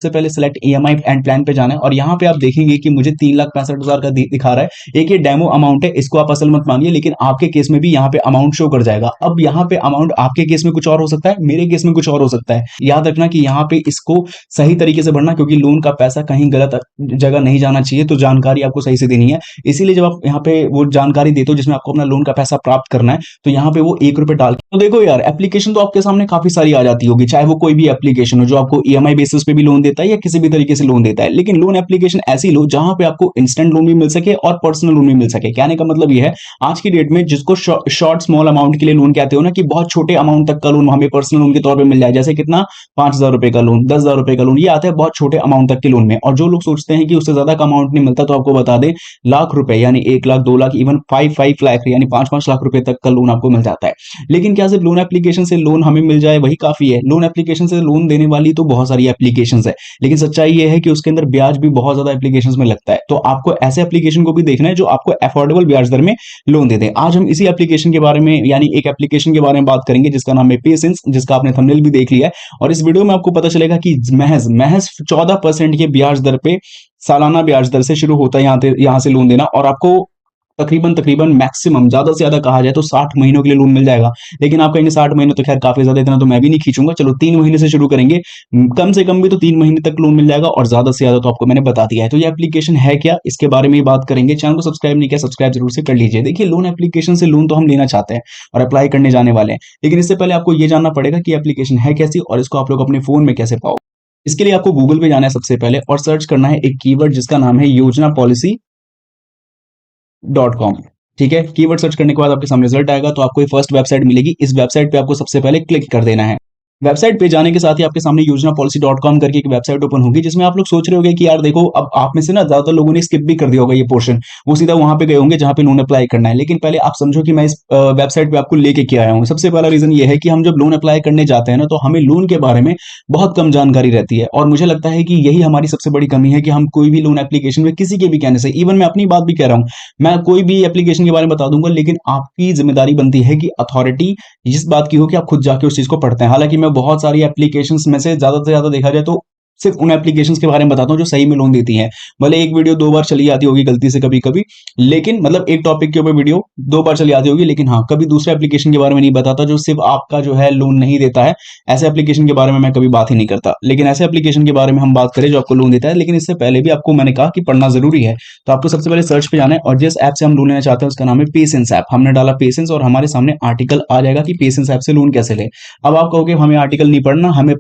सबसे पहले select EMI and plan पे जाना है और यहाँ पे आप देखेंगे कि मुझे 3,65,000 का दिखा रहा है। एक ये डेमो अमाउंट है, इसको आप असल मत मानिए, लेकिन आपके केस में भी यहाँ पे अमाउंट शो कर जाएगा। अब यहाँ पे अमाउंट आपके केस में कुछ और हो सकता है, मेरे केस में कुछ और हो सकता है। याद रखना कि यहाँ पे इसको सही तरीके से भरना, क्योंकि लोन का पैसा कहीं गलत जगह नहीं जाना चाहिए, तो जानकारी आपको सही से देनी है। इसीलिए जब आप यहाँ पे वो जानकारी देते हो जिसमें आपको अपना लोन का पैसा प्राप्त करना है, तो यहाँ पे वो 1 रुपए डाल के, तो देखो यार एप्लीकेशन तो आपके सामने काफी सारी आ जाती होगी, चाहे वो कोई भी एप्लीकेशन हो जो आपको ईएमआई बेसिस पे भी लोन देता है या किसी भी तरीके से लोन देता है। लेकिन लोन एप्लीकेशन ऐसी लो जहां पे आपको इंस्टेंट लोन भी मिल सके और पर्सनल लोन भी मिल सके। कहने का मतलब ये है, आज की डेट में जिसको शॉर्ट स्मॉल अमाउंट के लिए लोन कहते हो ना, कि बहुत छोटे अमाउंट तक का लोन हमें पर्सनल लोन के तौर पर मिल जाए, जैसे कितना 5,000 रुपए का लोन, 10,000 रुपए का लोन, ये आता है बहुत छोटे अमाउंट तक के लोन में। और जो लोग सोचते हैं कि उससे ज्यादा का अमाउंट नहीं मिलता, तो आपको बता दें, लाख रुपए यानी 1 लाख, 2 लाख, इवन 5 लाख यानी 5 लाख रुपए तक का लोन आपको मिल जाता है। लेकिन क्या सिर्फ लोन एप्लीकेशन से लोन हमें मिल जाए वही काफी है? लोन एप्लीकेशन से लोन देने वाली तो बहुत सारी एप्लीकेशंस है, लेकिन सच्चाई ये है कि उसके अंदर ब्याज भी बहुत ज्यादा एप्लीकेशंस में लगता है। तो आपको ऐसे एप्लीकेशन को भी देखना है जो आपको अफोर्डेबल ब्याज दर में लोन दे दे। आज हम इसी एप्लीकेशन के बारे में, यानी एक एप्लीकेशन के बारे में बात करेंगे जिसका नाम है पेसेंस, जिसका आपने थंबनेल भी देख लिया है। और इस वीडियो में आपको पता चलेगा कि महज महज 14% के ब्याज दर पे, सालाना ब्याज दर से शुरू होता है यहाँ से लोन देना, और आपको तकरीबन तकरीबन मैक्सिमम ज्यादा से ज्यादा कहा जाए तो 60 महीनों के लिए लोन मिल जाएगा। लेकिन आप कहेंगे 60 महीने तो खैर काफी ज्यादा, इतना तो मैं भी नहीं खींचूंगा, चलो 3 महीने से शुरू करेंगे। कम से कम भी तो 3 महीने तक लोन मिल जाएगा, और ज्यादा से ज्यादा तो आपको मैंने बता दिया है। तो ये एप्लीकेशन है क्या, इसके बारे में बात करेंगे। चैनल को सब्सक्राइब नहीं किया, सब्सक्राइब जरूर से कर लीजिए। देखिए, लोन एप्लीकेशन से लोन तो हम लेना चाहते हैं और अप्लाई करने जाने वाले हैं, लेकिन इससे पहले आपको ये जानना पड़ेगा कि एप्लीकेशन है कैसी और इसको आप लोग अपने फोन में कैसे पाओ। इसके लिए आपको गूगल पे जाना है सबसे पहले और सर्च करना है एक कीवर्ड जिसका नाम है योजनापॉलिसी.com। ठीक है, कीवर्ड सर्च करने के बाद आपके सामने रिजल्ट आएगा, तो आपको ये फर्स्ट वेबसाइट मिलेगी। इस वेबसाइट पे आपको सबसे पहले क्लिक कर देना है। वेबसाइट पे जाने के साथ ही आपके सामने योजनापॉलिसी.com करके एक वेबसाइट ओपन होगी, जिसमें आप लोग सोच रहे होंगे कि यार देखो, अब आप में से ना ज्यादातर लोगों ने स्किप भी कर दिया होगा ये पोर्शन, वो सीधा वहां पे गए होंगे जहां पे लोन अप्लाई करना है। लेकिन पहले आप समझो कि मैं इस वेबसाइट पे आपको लेके क्या आया हूँ। सबसे पहला रीजन ये है कि हम जब लोन अप्लाई करने जाते हैं ना, तो हमें लोन के बारे में बहुत कम जानकारी रहती है, और मुझे लगता है कि यही हमारी सबसे बड़ी कमी है कि हम कोई भी लोन एप्लीकेशन में किसी के भी कहने से, इवन मैं अपनी बात भी कह रहा हूँ, मैं कोई भी एप्लीकेशन के बारे में बता दूंगा, लेकिन आपकी जिम्मेदारी बनती है कि अथॉरिटी इस बात की हो कि आप खुद जाके उस चीज को पढ़ते हैं। हालांकि मैं बहुत सारी एप्लीकेशंस में से ज्यादा देखा जाए तो सिर्फ उन एप्लीकेशंस के बारे में बताता हूं जो सही में लोन देती हैं। भले एक वीडियो 2 बार चली आती होगी गलती से कभी कभी, लेकिन मतलब एक टॉपिक के ऊपर वीडियो 2 बार चली आती होगी, लेकिन हाँ, कभी दूसरे एप्लीकेशन के बारे में नहीं बताता जो सिर्फ आपका जो है लोन नहीं देता है। ऐसे एप्लीकेशन के बारे में मैं कभी बात ही नहीं करता। लेकिन ऐसे एप्लीकेशन के बारे में हम बात करें जो आपको लोन देता है। लेकिन इससे पहले भी आपको मैंने कहा कि पढ़ना जरूरी है, तो आपको सबसे पहले सर्च पे जाना है, और जिस ऐप से हम लोन लेना चाहते हैं उसका नाम है पेसेंस ऐप। हमने डाला पेसेंस और हमारे सामने आर्टिकल आ जाएगा कि पेसेंस ऐप से लोन कैसे ले। अब आप कहोगे हमें आर्टिकल नहीं पढ़ना, हमें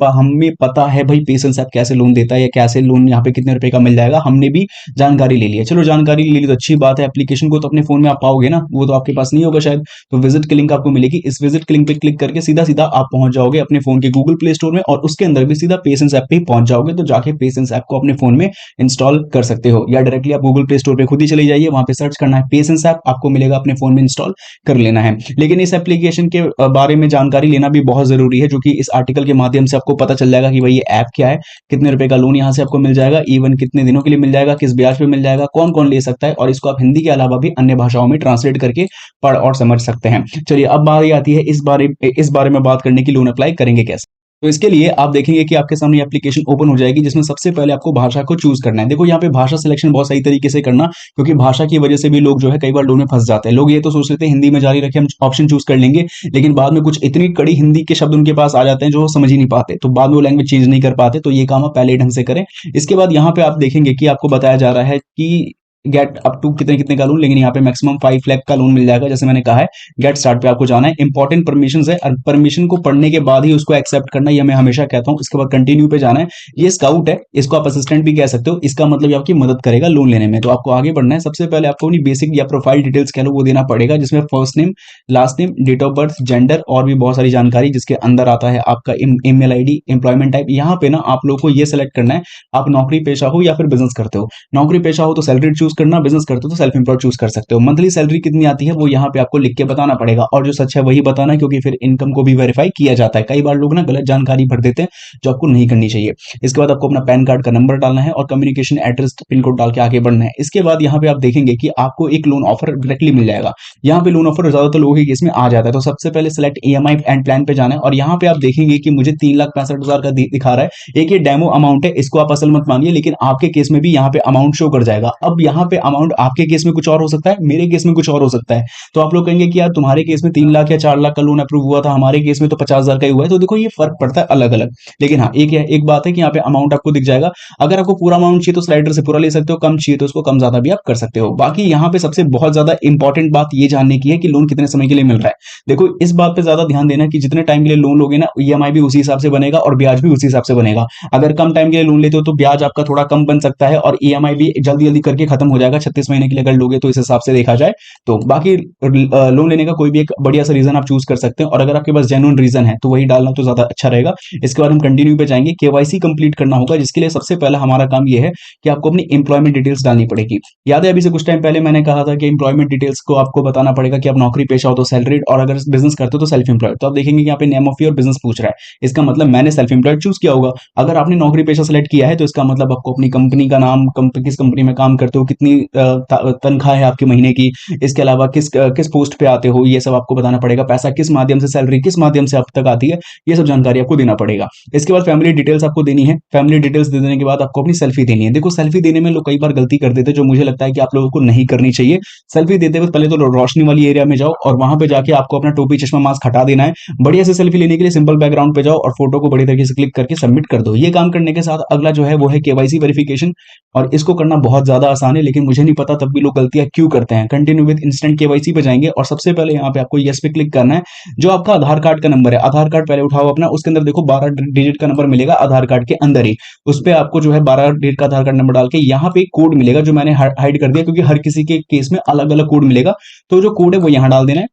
पता है भाई पेसेंस ऐप कैसे लोन देता है या कैसे लोन यहाँ पे कितने रुपए का मिल जाएगा, हमने भी जानकारी ले ली है। चलो, जानकारी ले ली तो अच्छी बात है। एप्लीकेशन को तो अपने फोन में आप पाओगे ना, वो तो आपके पास नहीं होगा शायद, तो विजिट की लिंक आपको मिलेगी। इस विजिट की लिंक पे क्लिक करके सीधा सीधा आप पहुंच जाओगे अपने फोन के गूगल प्ले स्टोर में, और उसके अंदर भी सीधा पेसेंस ऐप पे ही पहुंच जाओगे। तो जाके पेसेंस ऐप को अपने फोन में इंस्टॉल कर सकते हो, या डायरेक्टली आप गूगल प्ले स्टोर पे खुद ही चले जाइए, वहां पे सर्च करना है पेसेंस ऐप, आपको मिलेगा, अपने फोन में इंस्टॉल कर लेना है। लेकिन इस एप्लीकेशन के बारे में जानकारी लेना भी बहुत जरूरी है, जो कि इस आर्टिकल के माध्यम से आपको पता चल जाएगा कि भाई ये ऐप क्या है, कितने रुपए का लोन यहाँ से आपको मिल जाएगा, इवन कितने दिनों के लिए मिल जाएगा, किस ब्याज पे मिल जाएगा, कौन कौन ले सकता है, और इसको आप हिंदी के अलावा भी अन्य भाषाओं में ट्रांसलेट करके पढ़ और समझ सकते हैं। चलिए, अब बारी आती है इस बारे में बात करने की, लोन अप्लाई करेंगे कैसे। तो इसके लिए आप देखेंगे कि आपके सामने एप्लीकेशन ओपन हो जाएगी, जिसमें सबसे पहले आपको भाषा को चूज करना है। देखो, यहाँ पे भाषा सिलेक्शन बहुत सही तरीके से करना, क्योंकि भाषा की वजह से भी लोग जो है कई बार लोन में फंस जाते हैं। लोग ये तो सोच लेते हैं हिंदी में जारी रखे, हम ऑप्शन चूज कर लेंगे, लेकिन बाद में कुछ इतनी कड़ी हिंदी के शब्द उनके पास आ जाते हैं जो समझ ही नहीं पाते, तो बाद में वो लैंग्वेज चेंज नहीं कर पाते। तो ये काम आप पहले ही ढंग से करें। इसके बाद यहाँ पे आप देखेंगे कि आपको बताया जा रहा है कि गेट अप टू कितने कितने का लोन, लेकिन यहाँ पे मैक्सिमम 5 लाख का लोन मिल जाएगा। जैसे मैंने कहा है, गेट स्टार्ट पे आपको जाना है। इंपॉर्टेंट परमिशंस है, और परमिशन को पढ़ने के बाद ही उसको एक्सेप्ट करना, ये मैं हमेशा कहता हूँ। इसके बाद कंटिन्यू पे जाना है। ये स्काउट है, इसको आप असिस्टेंट भी कह सकते हो। इसका मतलब ये आपकी मदद करेगा लोन लेने में। तो आपको आगे बढ़ना है। सबसे पहले आपको अपनी बेसिक या प्रोफाइल डिटेल्स कह लो वो देना पड़ेगा, जिसमें first name, last name, date of birth, gender और भी बहुत सारी जानकारी, जिसके अंदर आता है आपका ईमेल आईडी, एम्प्लॉयमेंट टाइप। यहाँ पे ना आप लोग को ये सेलेक्ट करना है, आप नौकरी पेशा हो या फिर बिजनेस करते हो। नौकरी पेशा हो तो सैलरी चूज चूज करना, बिजनेस करते हो तो सेल्फ एम्प्लॉयड चूज कर सकते हो। मंथली सैलरी कितनी आती है वो यहाँ पे आपको लिख के बताना पड़ेगा, और जो सच है वही बताना, क्योंकि फिर इनकम को भी वेरीफाई किया जाता है। कई बार लोग ना गलत जानकारी भर देते हैं जो आपको नहीं करनी चाहिए। इसके बाद आपको अपना पैन कार्ड का नंबर डालना है और कम्युनिकेशन एड्रेस पिन कोड डाल के आगे बढ़ना है। इसके बाद यहाँ पे आप देखेंगे कि आपको एक लोन ऑफर डायरेक्टली मिल जाएगा। यहाँ पे लोन ऑफर ज्यादातर लोगों के केस में आ जाता है। तो सबसे पहले सेलेक्ट ईएमआई एंड प्लान पे जाना है, और यहाँ पे आप देखेंगे कि मुझे 3,65,000 का दिखा रहा है। एक ये डेमो अमाउंट है, इसको आप असल मत मानिए, लेकिन आपके केस में भी यहाँ पे अमाउंट शो कर जाएगा। अब यहाँ पे अमाउंट आपके केस में कुछ और हो सकता है, मेरे केस में कुछ और हो सकता है। तो आप लोग कहेंगे कि यार तुम्हारे केस में 3 लाख या 4 लाख का लोन अप्रूव हुआ था, हमारे केस में तो 50,000 का ही हुआ है। तो देखो ये फर्क पड़ता है अलग अलग। लेकिन हाँ एक बात है कि यहाँ पे अमाउंट आपको दिख जाएगा। अगर आपको पूरा अमाउंट चाहिए तो स्लाइडर से पूरा ले सकते हो, कम चाहिए तो उसको कम ज्यादा भी आप कर सकते हो। बाकी यहाँ पे सबसे बहुत ज्यादा इंपॉर्टेंट बात ये जानने की है कि लोन कितने समय के लिए मिल रहा है। देखो इस बात पे ज्यादा ध्यान देना कि जितने टाइम के लिए लोन लोगे ना, ईएमआई भी उसी हिसाब से बनेगा और ब्याज भी उसी हिसाब से बनेगा। अगर कम टाइम के लिए लोन लेते हो तो ब्याज आपका थोड़ा कम बन सकता है, और ईएमआई भी जल्दी जल्दी करके खत्म हो जाएगा 36 महीने के लिए अगर लोगे तो, इस हिसाब से देखा जाए तो। बाकी लोन लेने का कोई भी एक बढ़िया सा रीजन आप चूज कर सकते हैं, और अगर आपके पास जेन्युइन रीजन है तो वही डालना तो ज्यादा अच्छा रहेगा। इसके बाद हम कंटिन्यू पे जाएंगे। केवाईसी कंप्लीट करना होगा, जिसके लिए सबसे पहला हमारा काम ये है कि आपको अपनी एम्प्लॉयमेंट डिटेल्स डालनी पड़ेगी। याद है अभी से कुछ टाइम पहले मैंने कहा था कि एम्प्लॉयमेंट डिटेल्स को आपको बताना पड़ेगा कि आप नौकरी पेशा हो तो सैलरीड, और अगर बिजनेस करते हो तो सेल्फ एम्प्लॉयड। तो आप देखेंगे कि यहाँ पे नेम ऑफ योर बिजनेस पूछ रहा है, इसका मतलब मैंने सेल्फ एम्प्लॉयड चूज किया होगा। अगर आपने नौकरी पेशा सेलेक्ट किया है तो इसका मतलब आपको अपनी कंपनी का नाम, किस कंपनी में काम करते हो, कितनी तनख्वाह है आपकी महीने की, इसके अलावा किस पोस्ट पे आते हो, ये सब आपको बताना पड़ेगा। पैसा किस माध्यम से, सैलरी किस माध्यम से आप तक आती है, ये सब जानकारी आपको देना पड़ेगा। इसके बाद फैमिली डिटेल्स आपको देनी है। फैमिली डिटेल्स दे देने के बाद आपको अपनी सेल्फी देनी है। देखो सेल्फी देने में लोग कई बार गलती कर देते हैं, जो मुझे लगता है कि आप लोगों को नहीं करनी चाहिए। सेल्फी देते वक्त पहले तो रोशनी वाली एरिया में जाओ, और वहां पे जाके आपको अपना टोपी चश्मा मास्क हटा देना है। बढ़िया से सेल्फी लेने के लिए सिंपल बैकग्राउंड पे जाओ और फोटो को बड़ी तरीके से क्लिक करके सबमिट कर दो। ये काम करने के साथ अगला जो है वो है केवाईसी वेरिफिकेशन, और इसको करना बहुत ज्यादा आसान है, लेकिन मुझे नहीं पता तब भी लोग गलतियां क्यों करते हैं। कंटिन्यू विद इंस्टेंट केवाईसी पे जाएंगे, और सबसे पहले यहाँ पे आपको यस पे क्लिक करना है। जो आपका आधार कार्ड का नंबर है, आधार कार्ड पहले उठाओ अपना, उसके अंदर देखो 12 डिजिट का नंबर मिलेगा आधार कार्ड के अंदर ही। उस पर आपको जो है 12 डिजिट का आधार कार्ड नंबर डाल के यहाँ पे कोड मिलेगा, जो मैंने हाइड कर दिया क्योंकि हर किसी के केस में अलग अलग कोड मिलेगा। तो जो कोड है वो यहाँ डाल देना है।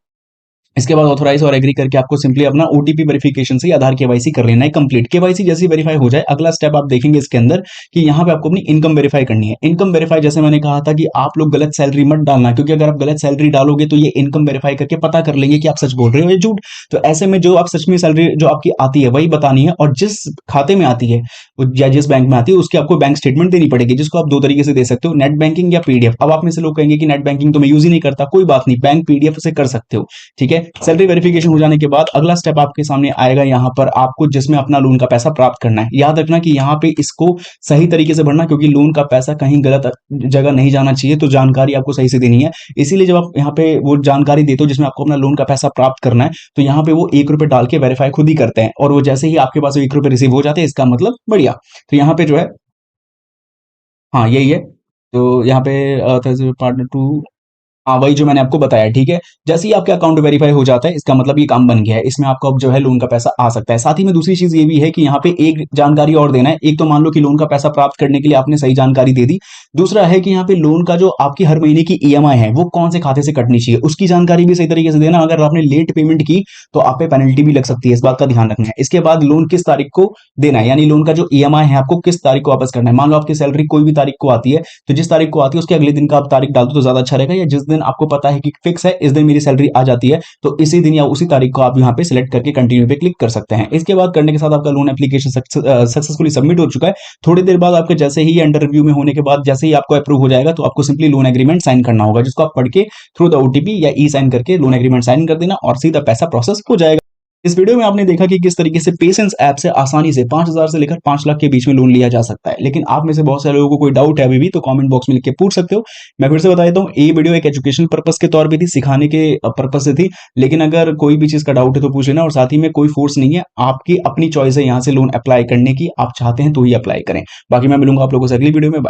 इसके बाद ऑथोराइज और एग्री करके आपको सिंपली अपना ओटीपी वेरिफिकेशन से आधार केवाईसी कर लेना है कंप्लीट। केवाईसी जैसे वेरीफाई हो जाए, अगला स्टेप आप देखेंगे इसके अंदर कि यहाँ पे आपको अपनी इनकम वेरीफाई करनी है। इनकम वेरीफाई जैसे मैंने कहा था कि आप लोग गलत सैलरी मत डालना, क्योंकि अगर आप गलत सैलरी डालोगे तो ये इनकम वेरीफाई करके पता कर लेंगे कि आप सच बोल रहे हो या झूठ। तो ऐसे में जो आप सच में सैलरी जो आपकी आती है वही बतानी है, और जिस खाते में आती है या जिस बैंक में आती है उसकी आपको बैंक स्टेटमेंट देनी पड़ेगी, जिसको आप दो तरीके से दे सकते हो, नेट बैंकिंग या पीडीएफ। अब आप में से लोग कहेंगे कि नेट बैंकिंग तो मैं यूज ही नहीं करता, कोई बात नहीं, बैंक पीडीएफ से कर सकते हो। ठीक है, सैलरी वेरिफिकेशन हो जाने के बाद अगला स्टेप आपके सामने आएगा, यहाँ पर आपको जिसमें अपना लोन का पैसा प्राप्त करना है। याद रखना कि यहाँ पे इसको सही तरीके से भरना, क्योंकि लोन का पैसा कहीं गलत जगह नहीं जाना चाहिए। तो जानकारी आपको सही से देनी है। इसीलिए जब आप यहाँ पे वो जानकारी देते हो जिसमें आपको अपना लोन का पैसा प्राप्त करना है, तो यहाँ पे वो 1 रुपए डाल के वेरीफाई खुद ही करते हैं, और वो जैसे ही आपके पास 1 रुपए रिसीव हो जाते हैं, इसका मतलब बढ़िया। तो यहाँ पे जो है, हाँ यही है। तो यहाँ पे पार्टनर टू, हाँ वही जो मैंने आपको बताया। ठीक है, जैसे ही आपका अकाउंट वेरीफाई हो जाता है, इसका मतलब ये काम बन गया है, इसमें आपको अब जो है लोन का पैसा आ सकता है। साथ ही में दूसरी चीज ये भी है कि यहाँ पे एक जानकारी और देना है। एक तो मान लो कि लोन का पैसा प्राप्त करने के लिए आपने सही जानकारी दे दी। दूसरा है कि यहाँ पे लोन का जो आपकी हर महीने की ईएमआई है वो कौन से खाते से कटनी चाहिए, उसकी जानकारी भी सही तरीके से देना। अगर आपने लेट पेमेंट की तो आप पे पेनल्टी भी लग सकती है, इस बात का ध्यान रखना है। इसके बाद लोन किस तारीख को देना है, यानी लोन का जो ईएमआई है आपको किस तारीख को वापस करना है। मान लो आपकी सैलरी कोई भी तारीख को आती है, तो जिस तारीख को आती है उसके अगले दिन का आप तारीख डाल दो तो ज्यादा अच्छा रहेगा, या जिस दिन आपको पता है कि फिक्स है इस दिन मेरी सैलरी आ जाती है, तो इसी दिन या उसी तारीख को आप यहाँ पे सिलेक्ट करके कंटिन्यू पे क्लिक कर सकते हैं। इसके बाद करने के साथ आपका लोन एप्लीकेशन सक्सेसफुली सबमिट हो चुका है। थोड़ी देर बाद आपके जैसे ही अंडर रिव्यू में होने के बाद जैसे ही आपको अप्रूव हो जाएगा, तो आपको सिंपली लोन एग्रीमेंट साइन करना होगा, जिसको आप पढ़ के थ्रू द ओटीपी या ई साइन करके लोन एग्रीमेंट साइन कर देना, और सीधा पैसा प्रोसेस हो जाएगा। इस वीडियो में आपने देखा कि किस तरीके से पेशेंस ऐप से आसानी से 5,000 से लेकर 5 लाख के बीच में लोन लिया जा सकता है। लेकिन आप में से बहुत सारे लोगों को कोई डाउट है अभी भी, तो कमेंट बॉक्स में लिख के पूछ सकते हो। मैं फिर से बता देता हूँ, ये वीडियो एक एजुकेशनल पर्पस के तौर पे थी, सिखाने के पर्पस से थी। लेकिन अगर कोई भी चीज का डाउट है तो पूछ लेना, और साथ ही में कोई फोर्स नहीं है, आपकी अपनी चॉइस है यहाँ से लोन अप्लाई करने की। आप चाहते हैं तो ही अप्लाई करें। बाकी मैं मिलूंगा आप लोगों से अगली वीडियो में।